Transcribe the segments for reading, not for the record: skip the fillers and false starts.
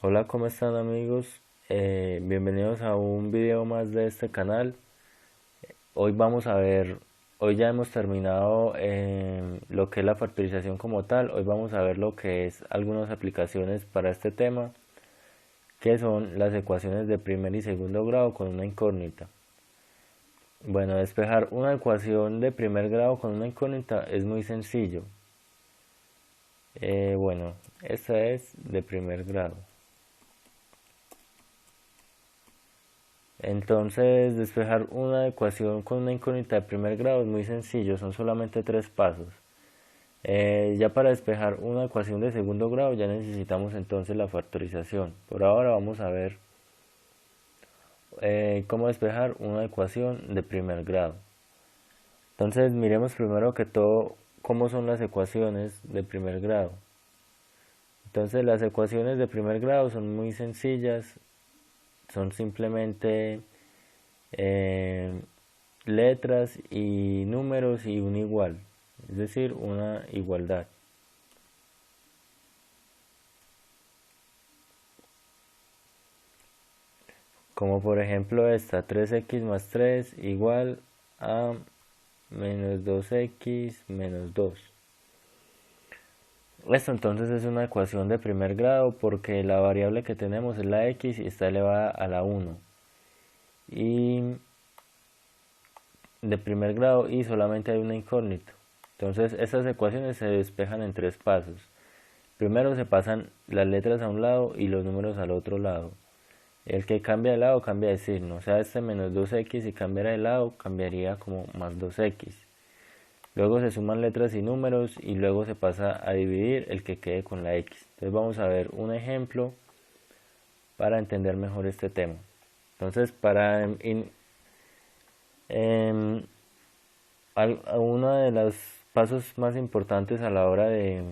Hola, ¿cómo están amigos? Bienvenidos a un video más de este canal. Hoy vamos a ver, hoy ya hemos terminado lo que es la factorización como tal. Hoy vamos a ver lo que es algunas aplicaciones para este tema, que son las ecuaciones de primer y segundo grado con una incógnita. Bueno, despejar una ecuación de primer grado con una incógnita es muy sencillo. Bueno, esta es de primer grado. Entonces, despejar una ecuación con una incógnita de primer grado es muy sencillo, son solamente tres pasos. Ya para despejar una ecuación de segundo grado ya necesitamos entonces la factorización. Por ahora vamos a ver cómo despejar una ecuación de primer grado. Entonces, miremos primero que todo cómo son las ecuaciones de primer grado. Entonces, las ecuaciones de primer grado son muy sencillas, son simplemente eh, letras y números y un igual, es decir, una igualdad. Como por ejemplo esta, 3x más 3 igual a menos 2x menos 2. Esto entonces es una ecuación de primer grado porque la variable que tenemos es la x y está elevada a la 1. Y de primer grado y solamente hay una incógnita. Entonces estas ecuaciones se despejan en tres pasos. Primero se pasan las letras a un lado y los números al otro lado. El que cambia de lado cambia de signo. O sea, este menos 2x si cambiara de lado cambiaría como más 2x. Luego se suman letras y números y luego se pasa a dividir el que quede con la x. Entonces vamos a ver un ejemplo para entender mejor este tema. Entonces para em, uno de los pasos más importantes a la hora de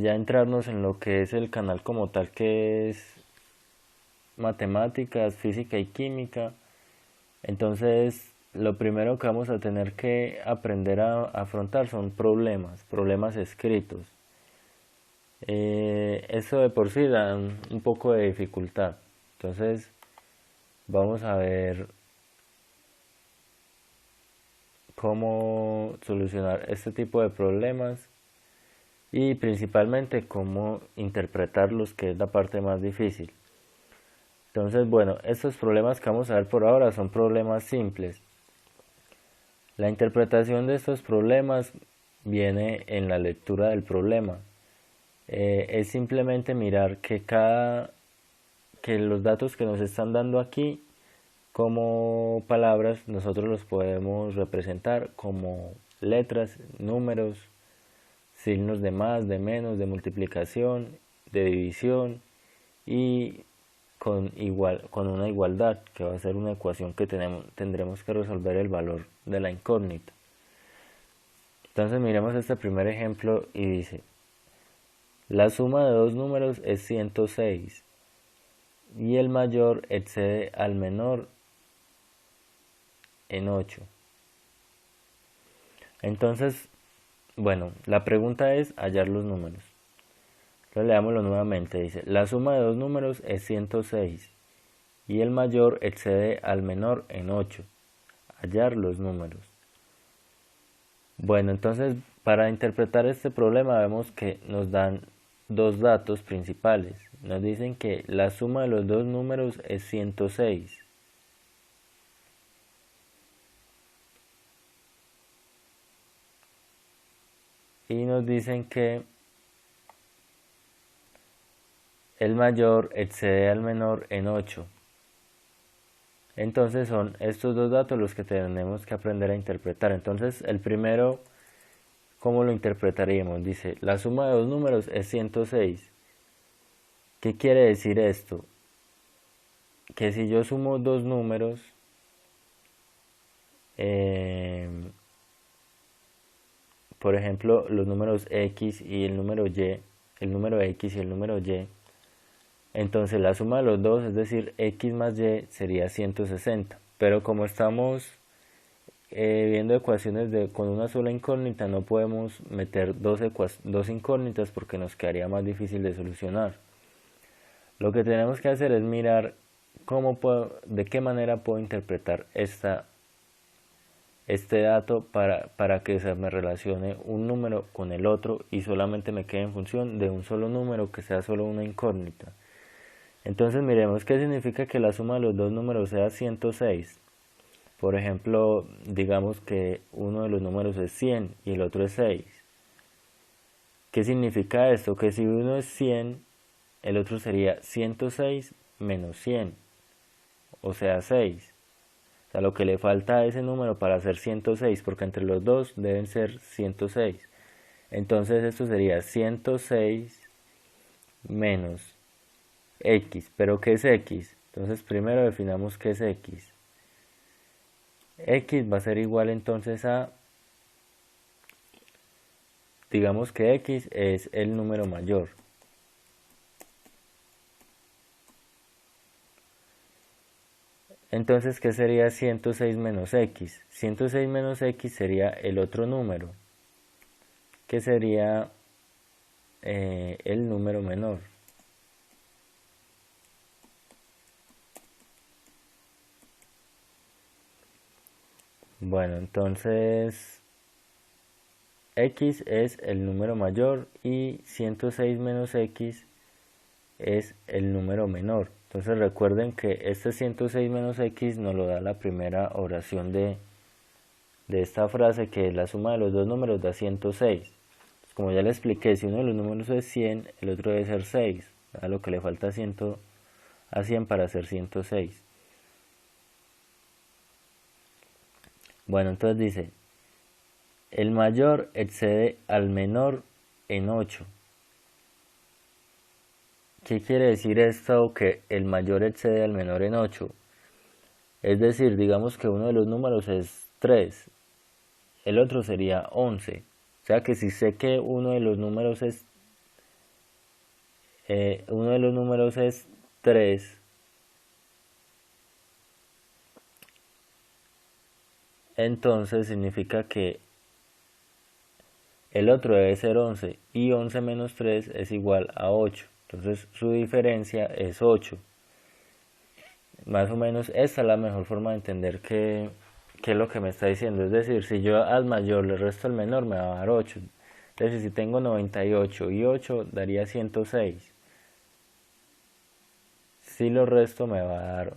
ya entrarnos en lo que es el canal como tal, que es matemáticas, física y química. Entonces, lo primero que vamos a tener que aprender a afrontar son problemas escritos. Eso de por sí da un poco de dificultad. Entonces, vamos a ver cómo solucionar este tipo de problemas y principalmente cómo interpretarlos, que es la parte más difícil. Entonces, bueno, estos problemas que vamos a ver por ahora son problemas simples. La interpretación de estos problemas viene en la lectura del problema. Es simplemente mirar que los datos que nos están dando aquí como palabras nosotros los podemos representar como letras, números, signos de más, de menos, de multiplicación, de división y con una igualdad, que va a ser una ecuación que tendremos que resolver el valor de la incógnita. Entonces miremos este primer ejemplo y dice, la suma de dos números es 106 y el mayor excede al menor en 8. Entonces, bueno, la pregunta es hallar los números. Entonces leámoslo nuevamente, dice, la suma de dos números es 106 y el mayor excede al menor en 8. Hallar los números. Bueno, entonces para interpretar este problema vemos que nos dan dos datos principales. Nos dicen que la suma de los dos números es 106. Y nos dicen que el mayor excede al menor en 8. Entonces son estos dos datos los que tenemos que aprender a interpretar. Entonces el primero, ¿cómo lo interpretaríamos? Dice, la suma de dos números es 106. ¿Qué quiere decir esto? Que si yo sumo dos números, eh, por ejemplo, los números x y el número y, el número x y el número y, entonces la suma de los dos, es decir, x más y, sería 160. Pero como estamos viendo ecuaciones con una sola incógnita no podemos meter dos incógnitas porque nos quedaría más difícil de solucionar. Lo que tenemos que hacer es mirar de qué manera puedo interpretar este dato para que se me relacione un número con el otro y solamente me quede en función de un solo número que sea solo una incógnita. Entonces miremos qué significa que la suma de los dos números sea 106. Por ejemplo, digamos que uno de los números es 100 y el otro es 6. ¿Qué significa esto? Que si uno es 100, el otro sería 106 menos 100, o sea 6. O sea, lo que le falta a ese número para hacer 106, porque entre los dos deben ser 106. Entonces esto sería 106 menos x. ¿Pero qué es x? Entonces primero definamos qué es x. X va a ser igual entonces a, digamos que x es el número mayor. Entonces, ¿qué sería 106 menos x? 106 menos x sería el otro número, que sería el número menor. Bueno, entonces x es el número mayor y 106 menos x es el número menor. Entonces recuerden que este 106 menos x nos lo da la primera oración de esta frase, que la suma de los dos números da 106. Como ya le expliqué, si uno de los números es 100, el otro debe ser 6, a lo que le falta 100 a 100 para hacer 106. Bueno, entonces dice, el mayor excede al menor en 8. ¿Qué quiere decir esto? Que el mayor excede al menor en 8. Es decir, digamos que uno de los números es 3, el otro sería 11. O sea que si sé que uno de los números es 3, entonces significa que el otro debe ser 11 y 11 menos 3 es igual a 8. Entonces su diferencia es 8. Más o menos esta es la mejor forma de entender qué es lo que me está diciendo. Es decir, si yo al mayor le resto al menor me va a dar 8. Es decir, si tengo 98 y 8 daría 106. Si lo resto me va a dar...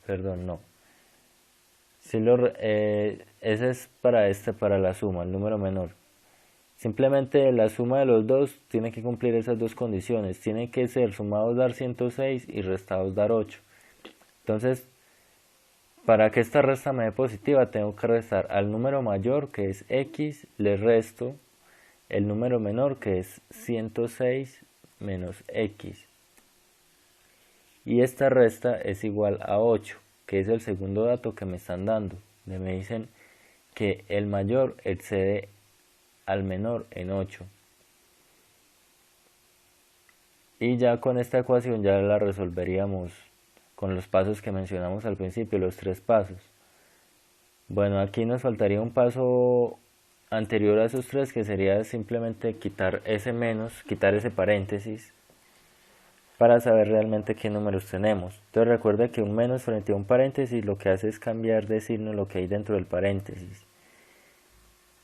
Perdón, no. Ese es para la suma, el número menor. Simplemente la suma de los dos tiene que cumplir esas dos condiciones. Tiene que ser sumados dar 106 y restados dar 8. Entonces, para que esta resta me dé positiva, tengo que restar al número mayor, que es x, le resto el número menor, que es 106 menos x. Y esta resta es igual a 8, que es el segundo dato que me están dando. Me dicen que el mayor excede al menor en 8. Y ya con esta ecuación ya la resolveríamos con los pasos que mencionamos al principio, los 3 pasos. Bueno, aquí nos faltaría un paso anterior a esos 3, que sería simplemente quitar ese paréntesis, para saber realmente qué números tenemos. Entonces recuerda que un menos frente a un paréntesis lo que hace es cambiar de signo lo que hay dentro del paréntesis.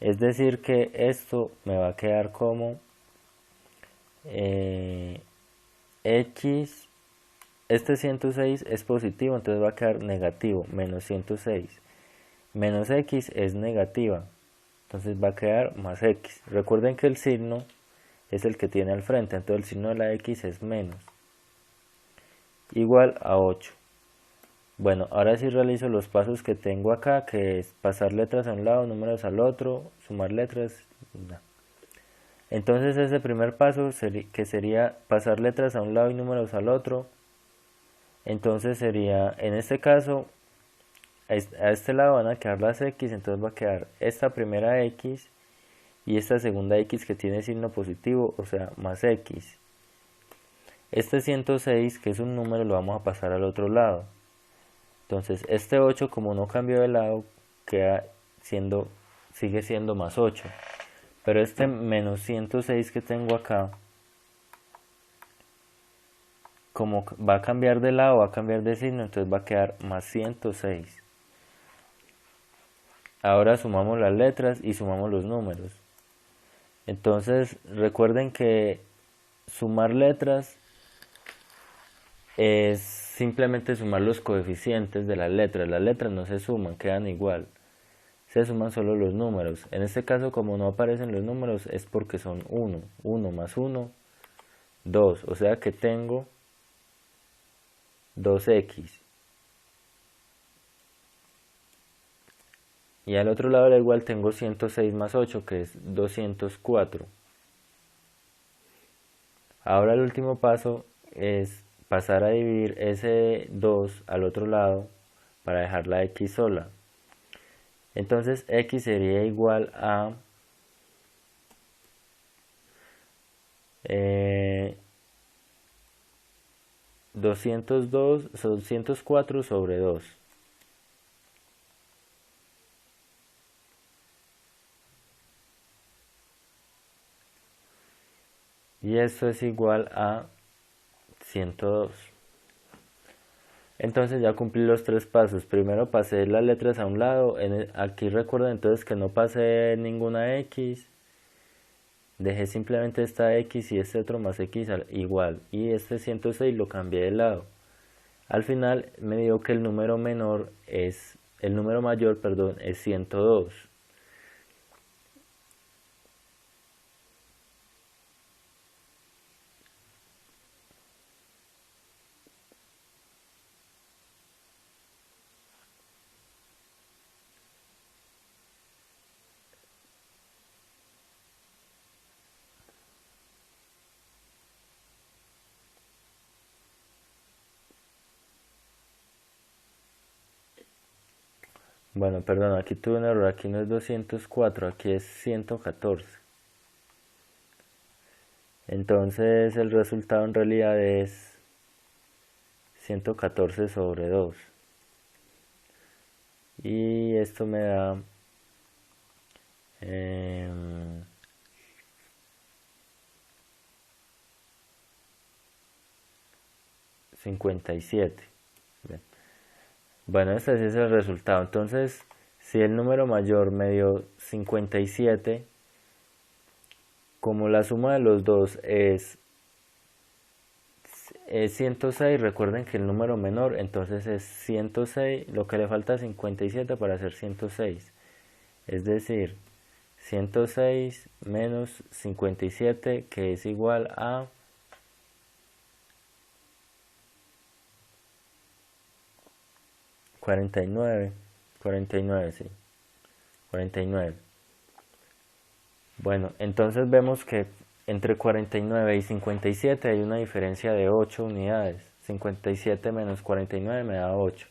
Es decir que esto me va a quedar como x, este 106 es positivo, entonces va a quedar negativo, menos 106. Menos x es negativa, entonces va a quedar más x. Recuerden que el signo es el que tiene al frente, entonces el signo de la x es menos. Igual a 8. Bueno, ahora sí realizo los pasos que tengo acá, que es pasar letras a un lado, números al otro, sumar letras. No. Entonces ese primer paso que sería pasar letras a un lado y números al otro. Entonces sería, en este caso, a este lado van a quedar las x, entonces va a quedar esta primera x y esta segunda x que tiene signo positivo, o sea, más x. Este 106, que es un número, lo vamos a pasar al otro lado. Entonces este 8 como no cambió de lado, queda sigue siendo más 8. Pero este menos 106 que tengo acá, como va a cambiar de lado, va a cambiar de signo, entonces va a quedar más 106. Ahora sumamos las letras y sumamos los números. Entonces recuerden que sumar letras es simplemente sumar los coeficientes de las letras. Las letras no se suman, quedan igual. Se suman solo los números. En este caso, como no aparecen los números, es porque son 1. 1 más 1, 2. O sea que tengo 2x. Y al otro lado de la igual tengo 106 más 8, que es 204. Ahora el último paso es pasar a dividir ese 2 al otro lado para dejar la x sola. Entonces x sería igual a 204 sobre 2. Y esto es igual a 102. Entonces ya cumplí los tres pasos. Primero pasé las letras a un lado. Aquí recuerden entonces que no pasé ninguna x. Dejé simplemente esta x y este otro más x igual. Y este 106 lo cambié de lado. Al final me dio que el número mayor, perdón, es 102. Bueno, perdón, aquí tuve un error, aquí no es 204, aquí es 114. Entonces el resultado en realidad es 114 sobre 2. Y esto me da 57. Bien. Bueno, este sí es el resultado. Entonces, si el número mayor me dio 57, como la suma de los dos es 106, recuerden que el número menor entonces es 106, lo que le falta es 57 para hacer 106. Es decir, 106 menos 57, que es igual a 49. 49, sí. 49. Bueno, entonces vemos que entre 49 y 57 hay una diferencia de 8 unidades. 57 menos 49 me da 8.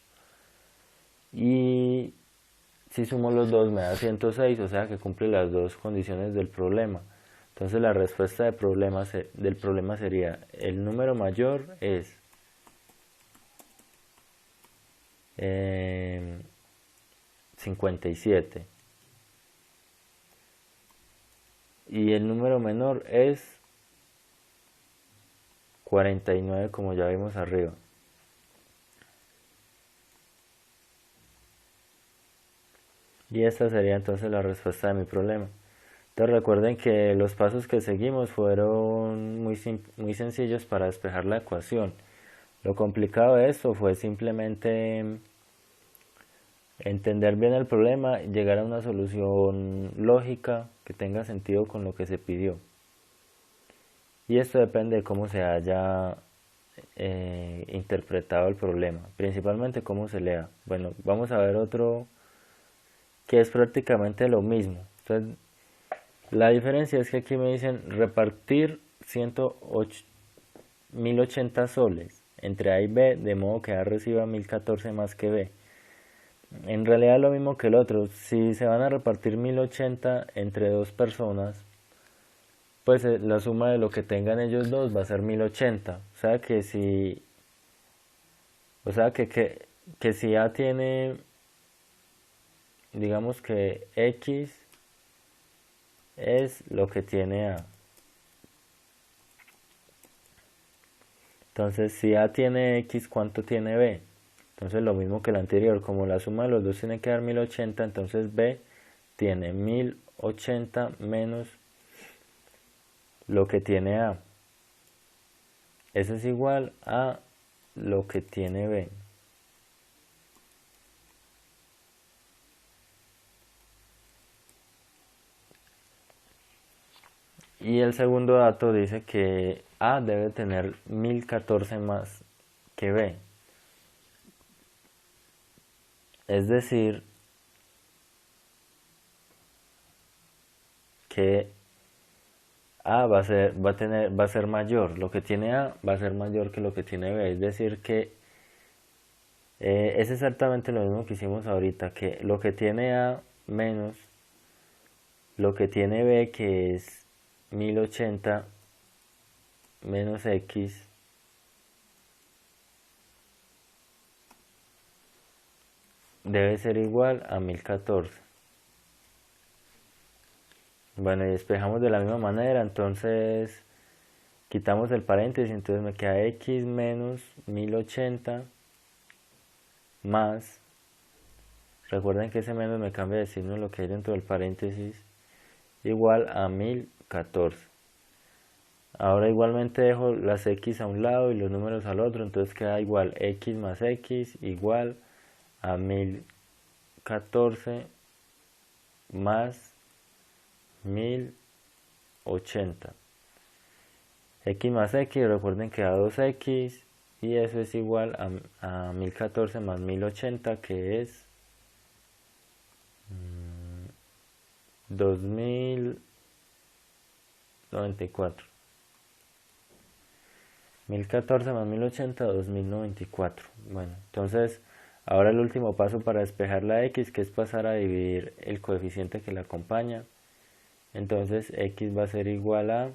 Y si sumo los dos me da 106, o sea que cumple las dos condiciones del problema. Entonces la respuesta del problema sería, el número mayor es 57 y el número menor es 49, como ya vimos arriba. Y esta sería entonces la respuesta de mi problema. Entonces recuerden que los pasos que seguimos fueron muy sencillos para despejar la ecuación. Lo complicado de esto fue simplemente entender bien el problema y llegar a una solución lógica que tenga sentido con lo que se pidió. Y esto depende de cómo se haya interpretado el problema, principalmente cómo se lea. Bueno, vamos a ver otro que es prácticamente lo mismo. Entonces, la diferencia es que aquí me dicen repartir 1080 soles entre A y B, de modo que A reciba 1014 más que B. En realidad es lo mismo que el otro. Si se van a repartir 1080 entre dos personas, pues la suma de lo que tengan ellos dos va a ser 1080. O sea que que si A tiene, digamos que X es lo que tiene A. Entonces, si A tiene X, ¿cuánto tiene B? Entonces, lo mismo que el anterior, como la suma de los dos tiene que dar 1080, entonces B tiene 1080 menos lo que tiene A. Eso es igual a lo que tiene B. Y el segundo dato dice que A debe tener 1014 más que B. Es decir, que A va a ser mayor. Lo que tiene A va a ser mayor que lo que tiene B. Es decir, que es exactamente lo mismo que hicimos ahorita, que lo que tiene A menos lo que tiene B, que es 1080 menos X, debe ser igual a 1014. Bueno, y despejamos de la misma manera, entonces quitamos el paréntesis, entonces me queda X menos 1080 más, recuerden que ese menos me cambia de signo lo que hay dentro del paréntesis, igual a 1014. Ahora igualmente dejo las X a un lado y los números al otro, entonces queda igual X más X igual a 1014 más 1080. X más X, recuerden que da 2X y eso es igual a 1014 más 1080, que es 2094. 1014 más 1080, 2094. Bueno, entonces ahora el último paso para despejar la X, que es pasar a dividir el coeficiente que la acompaña. Entonces X va a ser igual a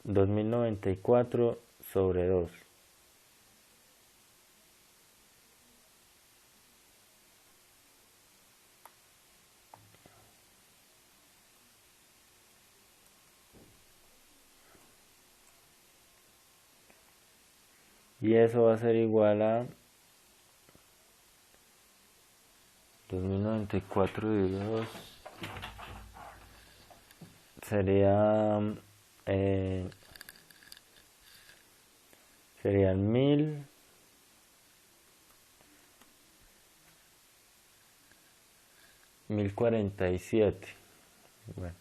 2094 sobre 2. Y eso va a ser igual a 2094 dividido 2. Sería serían 1047. Bueno.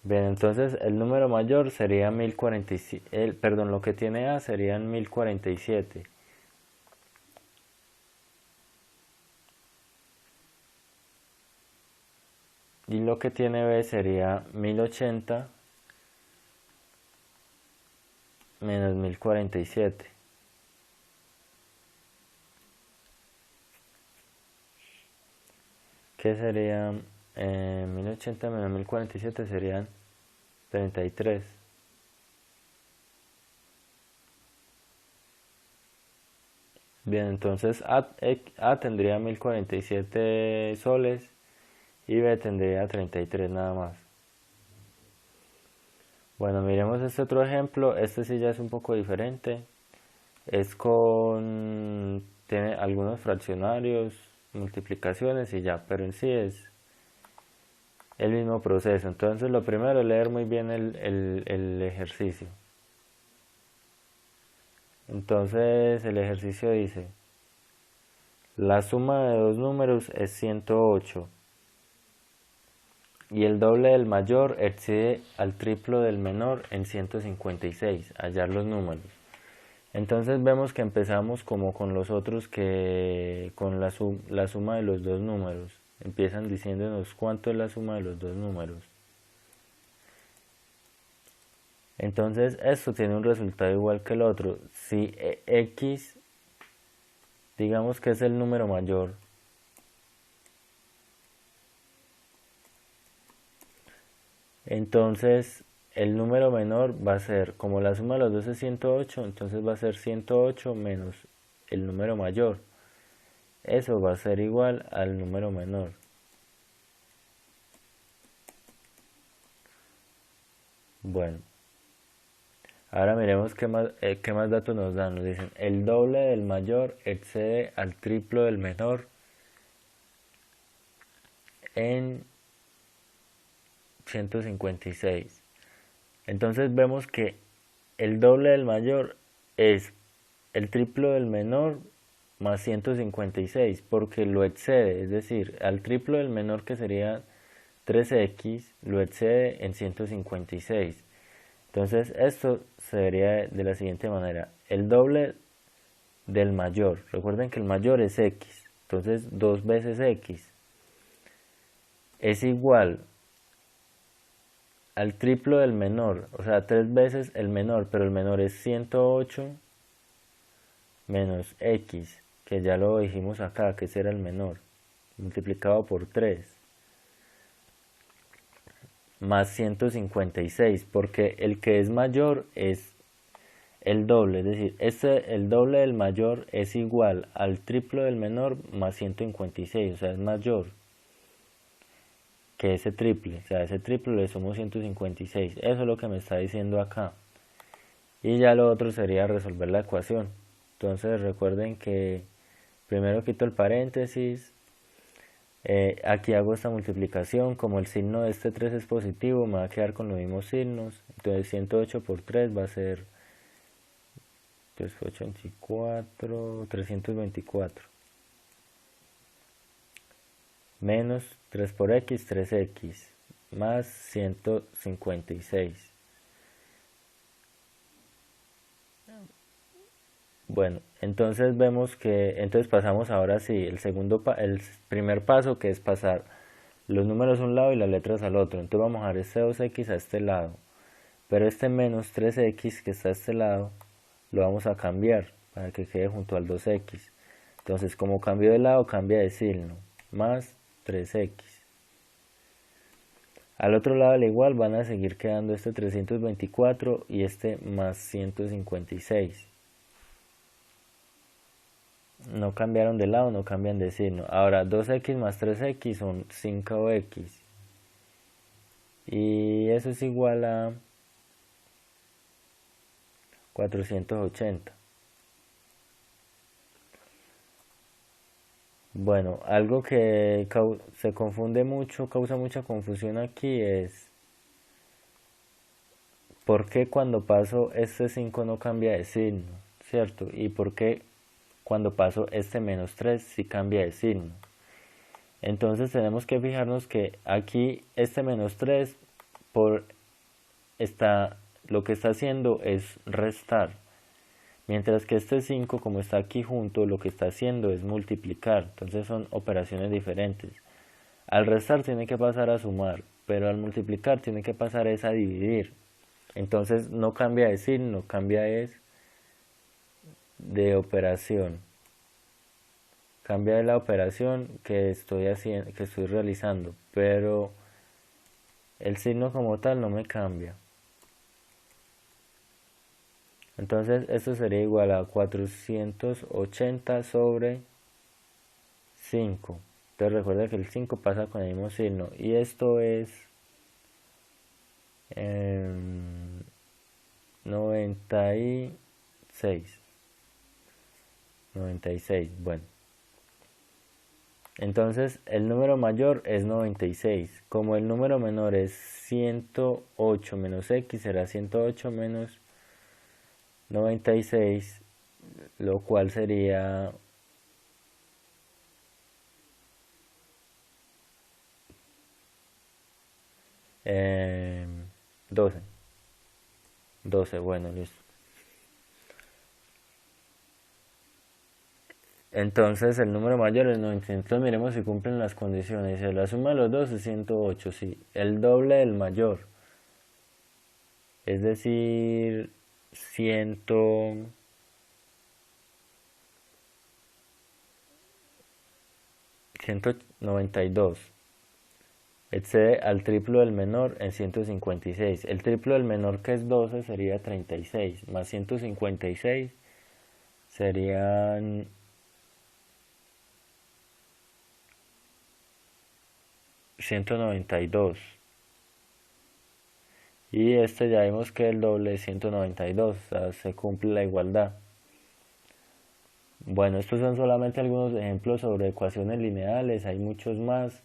Bien, entonces el número mayor sería 1047, perdón, lo que tiene A serían 1047. Y lo que tiene B sería 1080 menos 1047. ¿Qué sería? 1080 menos 1047 serían 33. Bien, entonces A tendría 1047 soles y B tendría 33 nada más. Bueno, miremos este otro ejemplo. Este sí ya es un poco diferente. Tiene algunos fraccionarios, multiplicaciones y ya, pero en sí es el mismo proceso. Entonces lo primero es leer muy bien el ejercicio. Entonces el ejercicio dice, la suma de dos números es 108 y el doble del mayor excede al triplo del menor en 156. Hallar los números. Entonces vemos que empezamos como con los otros, que con la suma de los dos números. Empiezan diciéndonos cuánto es la suma de los dos números. Entonces esto tiene un resultado igual que el otro. Si X, digamos que es el número mayor, entonces el número menor va a ser, como la suma de los dos es 108, entonces va a ser 108 menos el número mayor. Eso va a ser igual al número menor. Bueno, ahora miremos qué más datos nos dan. Nos dicen, el doble del mayor excede al triplo del menor en 156. Entonces vemos que el doble del mayor es el triplo del menor más 156, porque lo excede, es decir, al triplo del menor, que sería 3x, lo excede en 156. Entonces esto sería de la siguiente manera: el doble del mayor, recuerden que el mayor es x, entonces 2 veces x es igual al triplo del menor, o sea, 3 veces el menor, pero el menor es 108 menos x, que ya lo dijimos acá, que ese era el menor, multiplicado por 3, más 156, porque el que es mayor es el doble, es decir, el doble del mayor es igual al triplo del menor más 156, o sea, es mayor que ese triple, o sea, ese triple le sumo 156, eso es lo que me está diciendo acá. Y ya lo otro sería resolver la ecuación. Entonces recuerden que primero quito el paréntesis, aquí hago esta multiplicación, como el signo de este 3 es positivo, me va a quedar con los mismos signos, entonces 108 por 3 va a ser 324, 324, menos 3 por x, 3x, más 156. Bueno, entonces vemos que, entonces pasamos ahora sí, el primer paso, que es pasar los números a un lado y las letras al otro. Entonces vamos a dejar este 2x a este lado, pero este menos 3x que está a este lado lo vamos a cambiar para que quede junto al 2x. Entonces, como cambio de lado, cambia de signo, más 3x. Al otro lado, al igual, van a seguir quedando este 324 y este más 156. No cambiaron de lado, no cambian de signo. Ahora 2x más 3x son 5x. Y eso es igual a 480. Bueno, algo que se confunde mucho, causa mucha confusión aquí es por qué cuando paso este 5 no cambia de signo, ¿cierto? Y por qué cuando paso este menos 3 sí cambia de signo. Entonces tenemos que fijarnos que aquí este menos 3 por lo que está haciendo es restar. Mientras que este 5, como está aquí junto, lo que está haciendo es multiplicar. Entonces son operaciones diferentes. Al restar tiene que pasar a sumar, pero al multiplicar tiene que pasar a dividir. Entonces no cambia de signo, cambia es de operación. Cambia de la operación que estoy haciendo, que estoy realizando, pero el signo como tal no me cambia. Entonces esto sería igual a 480 sobre 5. Entonces recuerda que el 5 pasa con el mismo signo. Y esto es 96. 96, bueno. Entonces el número mayor es 96. Como el número menor es 108 menos x, será 108 menos 96, lo cual sería 12. 12, bueno, listo. Entonces el número mayor es 96. Entonces miremos si cumplen las condiciones. Si la suma de los dos es 108, sí. El doble del mayor, es decir, 192. excede al triplo del menor en 156. El triplo del menor, que es 12, sería 36, más 156 serían 192. Y este ya vimos que el doble es 192, o sea, se cumple la igualdad. Bueno, estos son solamente algunos ejemplos sobre ecuaciones lineales, hay muchos más,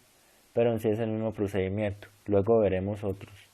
pero en sí es el mismo procedimiento. Luego veremos otros.